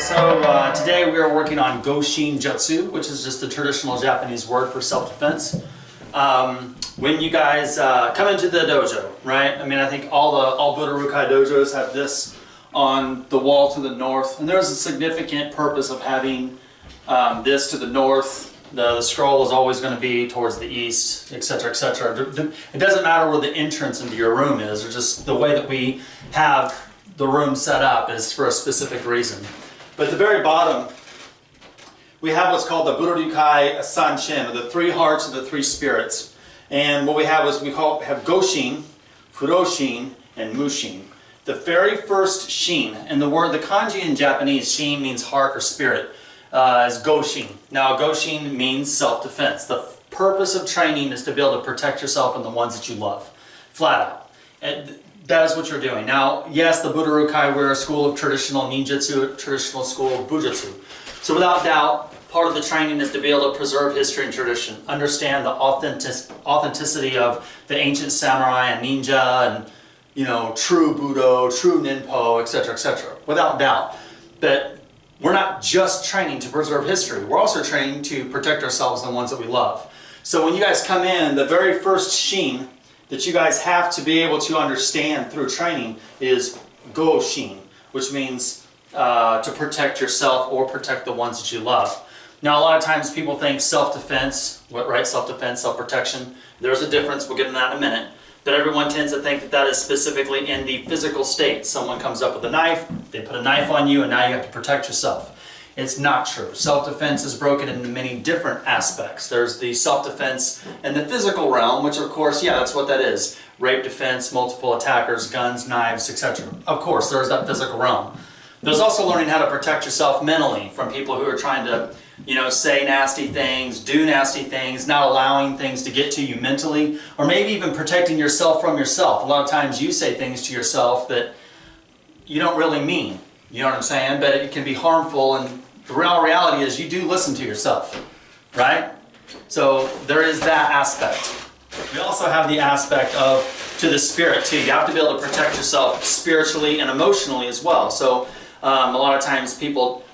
Today we are working on Goshinjutsu, which is just a traditional Japanese word for self-defense. When you guys come into the dojo, right? I mean, I think all Budo dojos have this on the wall to the north, and there's a significant purpose of having this to the north. The scroll is always going to be towards the east, etc., etc. It doesn't matter where the entrance into your room is, or just the way that we have the room set up is for a specific reason. But at the very bottom, we have what's called the Budo Sanshin, or the three hearts of the three spirits. And what we have is we have Goshin, Furoshin, and Mushin. The very first shin, and the kanji in Japanese, shin means heart or spirit, is Goshin. Now Goshin means self-defense. The purpose of training is to be able to protect yourself and the ones that you love, flat out. And that is what you're doing. Now, yes, the Budo we're a school of traditional Ninjutsu, traditional school of Bujutsu. So without doubt, part of the training is to be able to preserve history and tradition, understand the authenticity of the ancient samurai and ninja and, you know, true Budo, true Ninpo, etc., etc. Without doubt. But we're not just training to preserve history. We're also training to protect ourselves and the ones that we love. So when you guys come in, the very first shin that you guys have to be able to understand through training is Goshin, which means to protect yourself or protect the ones that you love. Now, a lot of times people think self-defense, right? Self-defense, self-protection. There's a difference. We'll get into that in a minute. But everyone tends to think that that is specifically in the physical state. Someone comes up with a knife, they put a knife on you, and now you have to protect yourself. It's not true. Self-defense is broken into many different aspects. There's the self-defense in the physical realm, which of course, yeah, that's what that is. Rape defense, multiple attackers, guns, knives, etc. Of course, there's that physical realm. There's also learning how to protect yourself mentally from people who are trying to, you know, say nasty things, do nasty things, not allowing things to get to you mentally, or maybe even protecting yourself from yourself. A lot of times you say things to yourself that you don't really mean. You know what I'm saying? But it can be harmful, and the real reality is you do listen to yourself, right? So there is that aspect. We also have the aspect of to the spirit too. You have to be able to protect yourself spiritually and emotionally as well. So a lot of times people,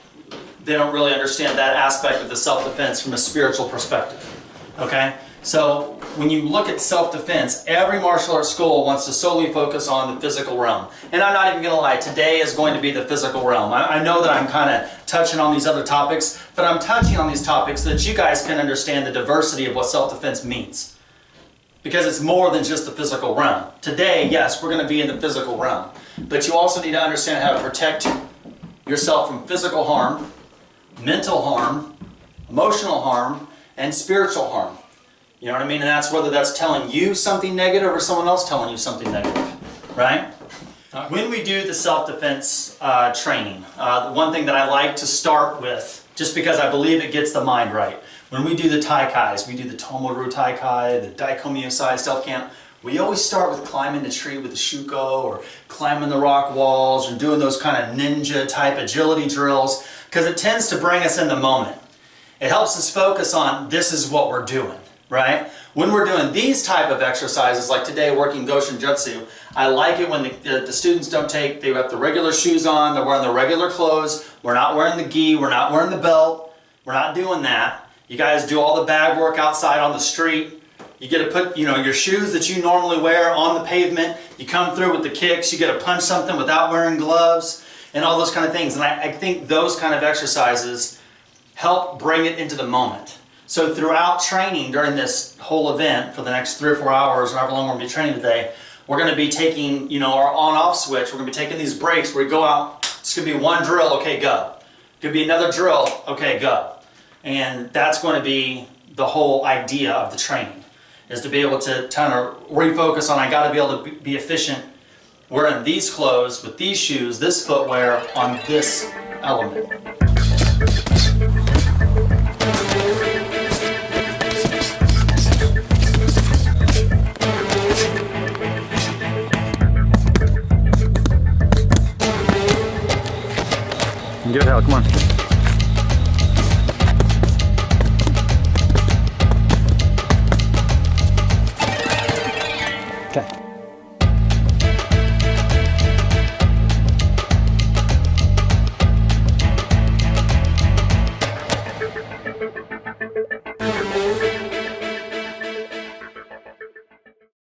they don't really understand that aspect of the self-defense from a spiritual perspective, okay? So when you look at self-defense, every martial arts school wants to solely focus on the physical realm. And I'm not even going to lie, today is going to be the physical realm. I know that I'm kind of touching on these other topics, but I'm touching on these topics so that you guys can understand the diversity of what self-defense means. Because it's more than just the physical realm. Today, yes, we're going to be in the physical realm. But you also need to understand how to protect yourself from physical harm, mental harm, emotional harm, and spiritual harm. You know what I mean? And that's whether that's telling you something negative or someone else telling you something negative, right? When we do the self-defense training, the one thing that I like to start with, just because I believe it gets the mind right, when we do the taikais, we do the Tomoru taikai, the Daikomyosai stealth camp, we always start with climbing the tree with the shuko, or climbing the rock walls, or doing those kind of ninja type agility drills, because it tends to bring us in the moment. It helps us focus on this is what we're doing, right? When we're doing these type of exercises, like today working Goshinjutsu, I like it when the students they have the regular shoes on, they're wearing the regular clothes, we're not wearing the gi, we're not wearing the belt, we're not doing that. You guys do all the bag work outside on the street. You get to put, you know, your shoes that you normally wear on the pavement. You come through with the kicks. You get to punch something without wearing gloves and all those kind of things. And I think those kind of exercises help bring it into the moment. So throughout training during this whole event for the next 3 or 4 hours, or however long we're going to be training today, we're going to be taking, you know, our on-off switch. We're going to be taking these breaks where we go out. It's going to be one drill, okay, go. Could be another drill, okay, go. And that's going to be the whole idea of the training, is to be able to kind of refocus on, I got to be able to be efficient wearing these clothes with these shoes, this footwear on this element. Give it hell, come on.